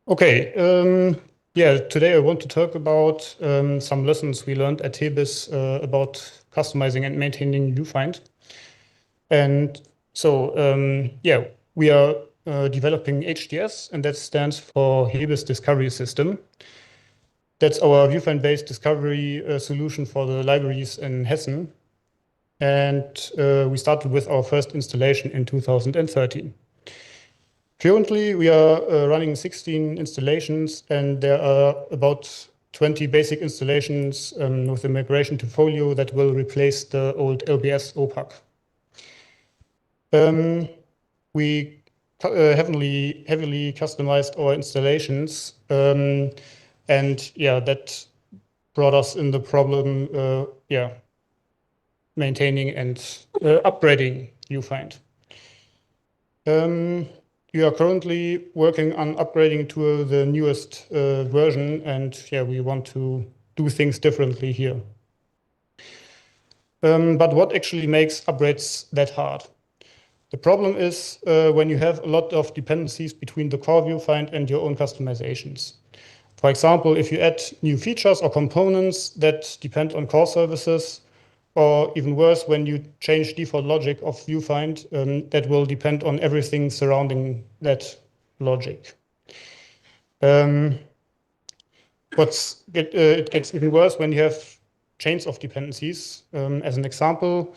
Okay, today I want to talk about some lessons we learned at hebis about customizing and maintaining VuFind. And so, we are developing HDS, and that stands for hebis Discovery System. That's our VuFind-based discovery solution for the libraries in Hessen. And we started with our first installation in 2013. Currently, we are running 16 installations, and there are about 20 basic installations with the migration to FOLIO that will replace the old LBS OPAC. We heavily customized our installations, and that brought us in the problem, maintaining and upgrading VuFind. We are currently working on upgrading to the newest version, and we want to do things differently here. But what actually makes upgrades that hard? The problem is when you have a lot of dependencies between the core VuFind and your own customizations. For example, if you add new features or components that depend on core services, or even worse, when you change default logic of VuFind, that will depend on everything surrounding that logic. It gets even worse when you have chains of dependencies. As an example,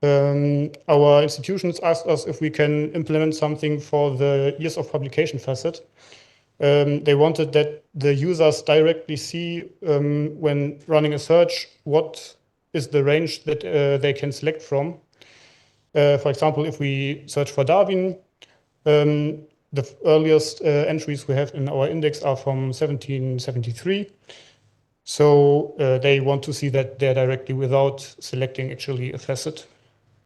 our institutions asked us if we can implement something for the years of publication facet. They wanted that the users directly see when running a search what is the range that they can select from. For example, if we search for Darwin, the earliest entries we have in our index are from 1773. So they want to see that there directly without selecting actually a facet.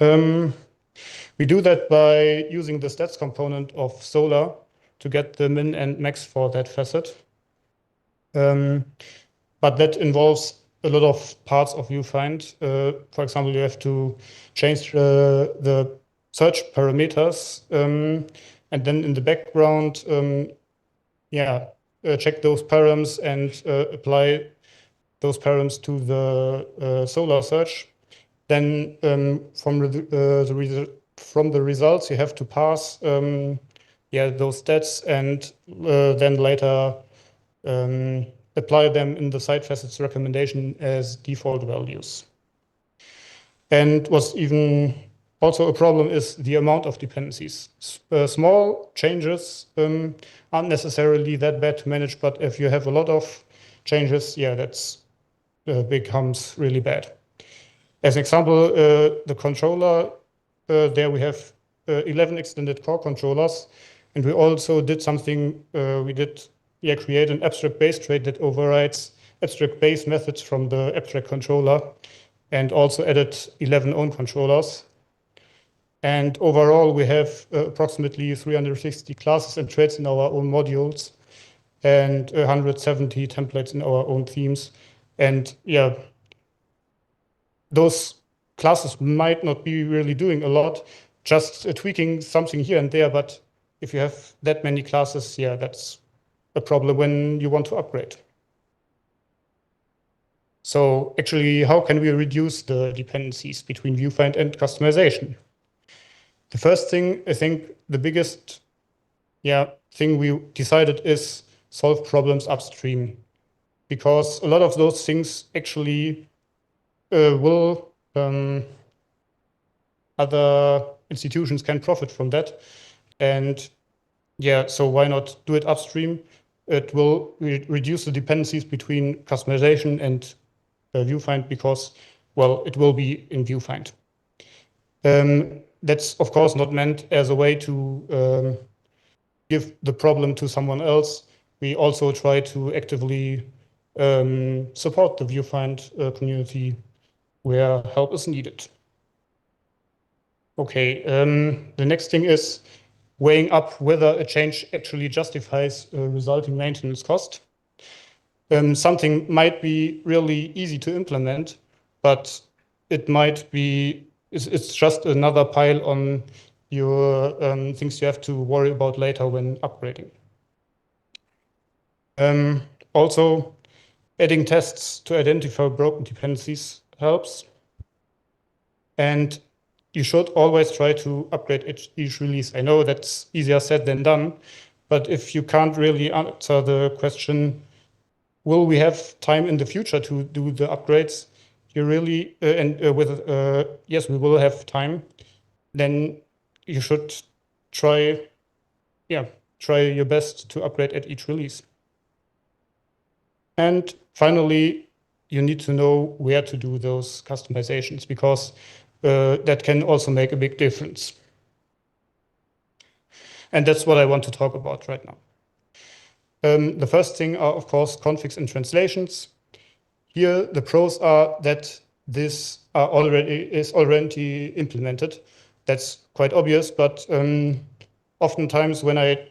We do that by using the stats component of Solar to get the min and max for that facet. But that involves a lot of parts of VuFind. For example, you have to change the search parameters, and then in the background, check those params and apply those params to the Solar search. Then from the results, you have to pass those stats, and then later apply them in the site facets recommendation as default values. And what's even also a problem is the amount of dependencies. Small changes aren't necessarily that bad to manage, but if you have a lot of changes, that's becomes really bad. As an example, the controller, there we have 11 extended core controllers, and we also did something, create an abstract base trait that overrides abstract base methods from the abstract controller, and also added 11 own controllers. And overall, we have approximately 360 classes and traits in our own modules, and 170 templates in our own themes. And those classes might not be really doing a lot, just tweaking something here and there. But if you have that many classes, that's a problem when you want to upgrade. So actually, how can we reduce the dependencies between VuFind and customization? The first thing, I think the biggest thing we decided is solve problems upstream, because a lot of those things actually other institutions can profit from that. And so why not do it upstream? It will reduce the dependencies between customization and VuFind, because, it will be in VuFind. That's, of course, not meant as a way to give the problem to someone else. We also try to actively support the VuFind community where help is needed. Okay, the next thing is weighing up whether a change actually justifies resulting maintenance cost. Something might be really easy to implement, but it might be, it's just another pile on your things you have to worry about later when upgrading. Also, adding tests to identify broken dependencies helps. And you should always try to upgrade each release. I know that's easier said than done, but if you can't really answer the question, will we have time in the future to do the upgrades? You really, yes, we will have time. Then you should try, try your best to upgrade at each release. And finally, you need to know where to do those customizations because that can also make a big difference. And that's what I want to talk about right now. The first thing are, of course, configs and translations. Here, the pros are that this is already implemented. That's quite obvious, but oftentimes when I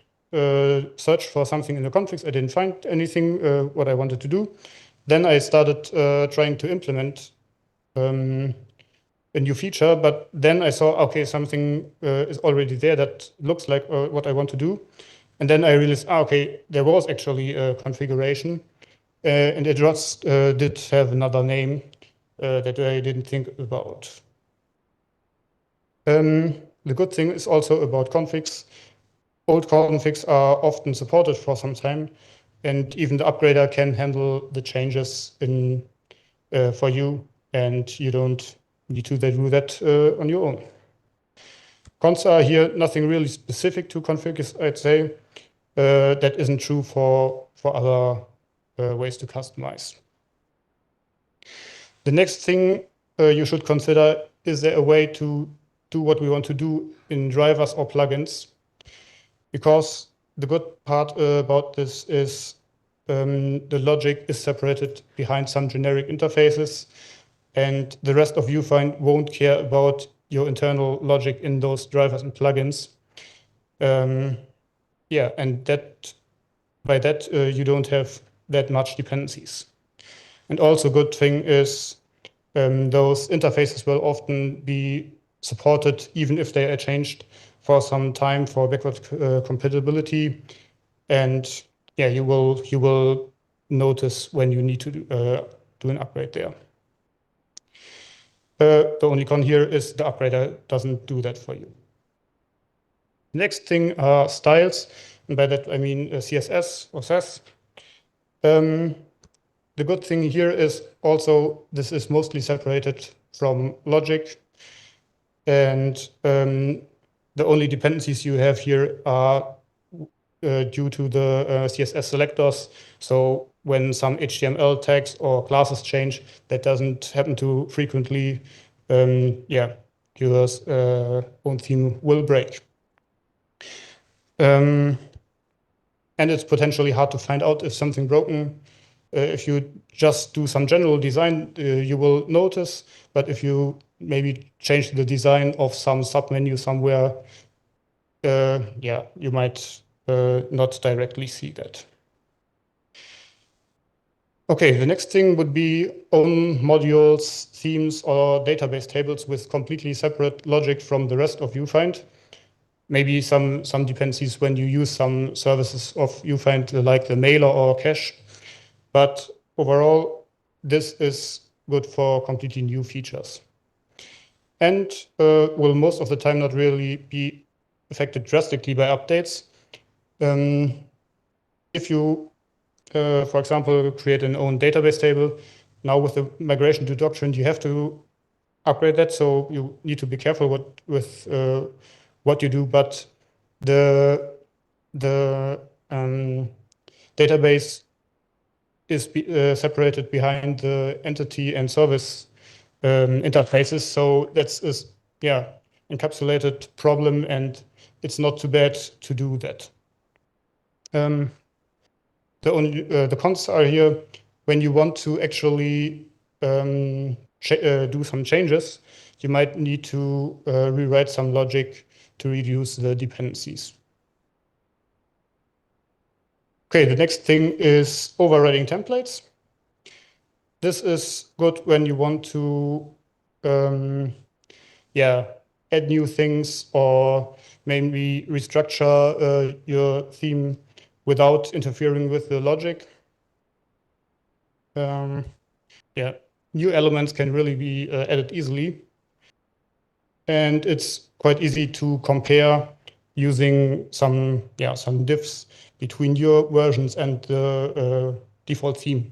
searched for something in the configs, I didn't find anything what I wanted to do. Then I started trying to implement a new feature, but then I saw, okay, something is already there that looks like what I want to do. And then I realized, okay, there was actually a configuration and it just did have another name that I didn't think about. The good thing is also about configs. Old configs are often supported for some time, and even the upgrader can handle the changes for you, and you don't need to do that on your own. Cons are here nothing really specific to configs, I'd say. That isn't true for other ways to customize. The next thing you should consider, is there a way to do what we want to do in drivers or plugins? Because the good part about this is the logic is separated behind some generic interfaces, and the rest of VuFind won't care about your internal logic in those drivers and plugins. Yeah, and by that you don't have that much dependencies. And also good thing is those interfaces will often be supported even if they are changed for some time for backward compatibility. And yeah, you will notice when you need to do an upgrade there. The only con here is the upgrader doesn't do that for you. Next thing are styles, and by that I mean CSS or Sass. The good thing here is also this is mostly separated from logic, and the only dependencies you have here are due to the CSS selectors. So when some HTML tags or classes change, that doesn't happen too frequently. Yeah, your own theme will break. And it's potentially hard to find out if something broken. If you just do some general design, you will notice. But if you maybe change the design of some submenu somewhere, yeah, you might not directly see that. Okay, the next thing would be own modules, themes, or database tables with completely separate logic from the rest of VuFind. Maybe some dependencies when you use some services of VuFind, like the mailer or cache. But overall, this is good for completely new features. And will most of the time not really be affected drastically by updates. If you, for example, create an own database table, now with the migration to Doctrine, you have to upgrade that. So you need to be careful with what you do. But the database is separated behind the entity and service interfaces. So that's a encapsulated problem, and it's not too bad to do that. The cons are here when you want to actually do some changes, you might need to rewrite some logic to reduce the dependencies. Okay, the next thing is overriding templates. This is good when you want to add new things or maybe restructure your theme without interfering with the logic. Yeah, new elements can really be added easily. And it's quite easy to compare using some diffs between your versions and the default theme.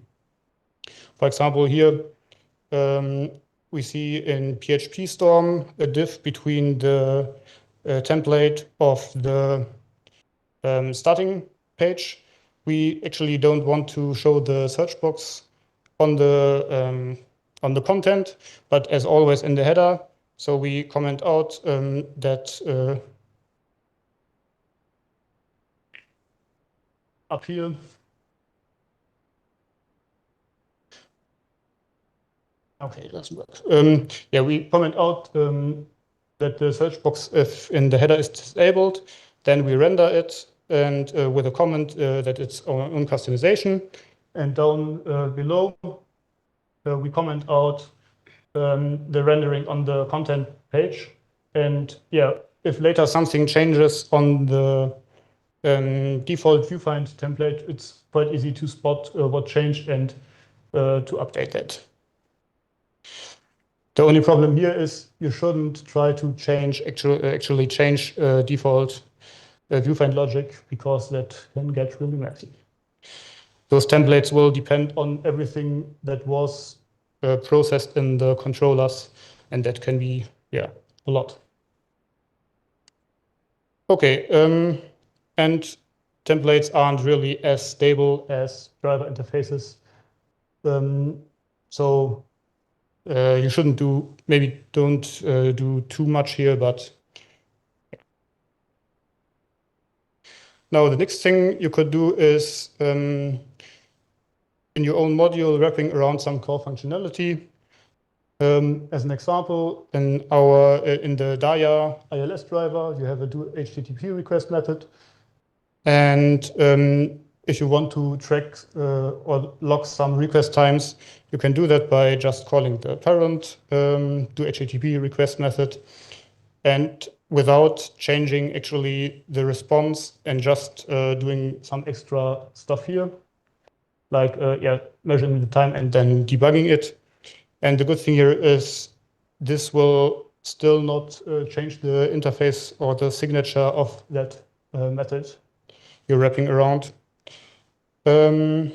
For example, here we see in PHP Storm a diff between the template of the starting page. We actually don't want to show the search box on the content, but as always in the header. So we comment out that up here. Okay, it doesn't work. Yeah, we comment out that the search box, if in the header, is disabled. Then we render it and with a comment that it's our own customization. And down below, we comment out the rendering on the content page. And yeah, if later something changes on the default VuFind template, it's quite easy to spot what changed and to update that. The only problem here is you shouldn't try to change actually change default VuFind logic, because that can get really messy. Those templates will depend on everything that was processed in the controllers, and that can be a lot. Okay, and templates aren't really as stable as driver interfaces, so you shouldn't don't do too much here, but now the next thing you could do is in your own module wrapping around some core functionality. As an example, in the Daya ILS driver, you have a do HTTP request method, and if you want to track or log some request times, you can do that by just calling the parent do HTTP request method, and without changing actually the response, and just doing some extra stuff here, like measuring the time and then debugging it. And the good thing here is this will still not change the interface or the signature of that method you're wrapping around. Yeah.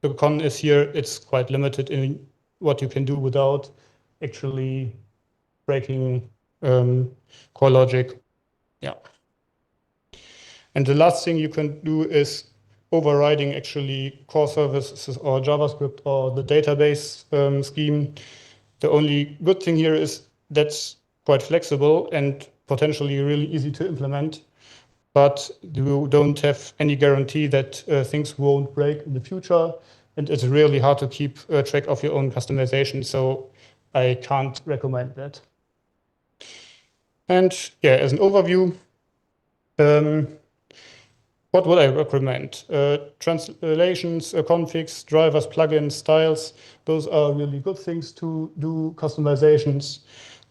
The con is here, it's quite limited in what you can do without actually breaking core logic. Yeah. And the last thing you can do is overriding actually core services or JavaScript or the database scheme. The only good thing here is that's quite flexible and potentially really easy to implement, but you don't have any guarantee that things won't break in the future, and it's really hard to keep track of your own customization, so I can't recommend that. And yeah, as an overview, what would I recommend? Translations, configs, drivers, plugins, styles, those are really good things to do customizations.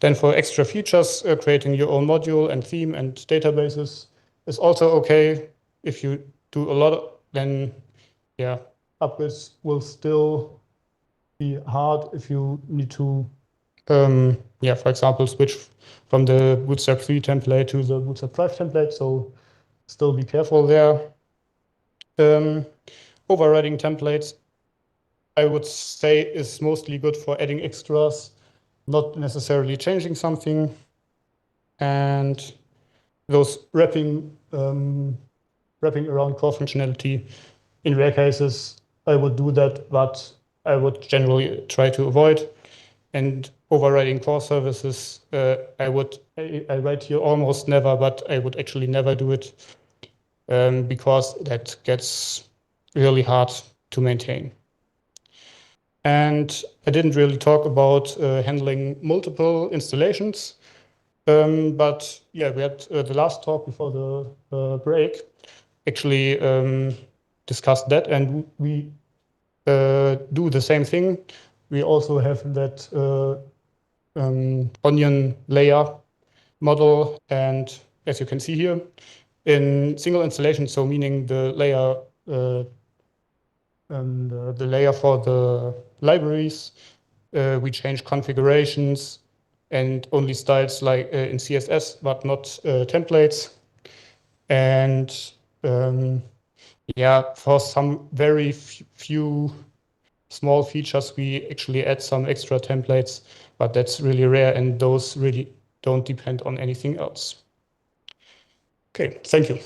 Then for extra features, creating your own module and theme and databases is also okay. If you do a lot, then yeah, upgrades will still be hard if you need to, for example, switch from the Bootstrap 3 template to the Bootstrap 5 template. So still be careful there. Overriding templates, I would say, is mostly good for adding extras, not necessarily changing something. And those wrapping around core functionality, in rare cases, I would do that, but I would generally try to avoid. And overriding core services, I write here almost never, but I would actually never do it, because that gets really hard to maintain. And I didn't really talk about handling multiple installations, but yeah, we had the last talk before the break actually discussed that, and we do the same thing. We also have that onion layer model, and as you can see here, in single installation, so meaning the layer for the libraries, we change configurations and only styles like in CSS, but not templates. And yeah, for some very few small features, we actually add some extra templates, but that's really rare, and those really don't depend on anything else. Okay, thank you.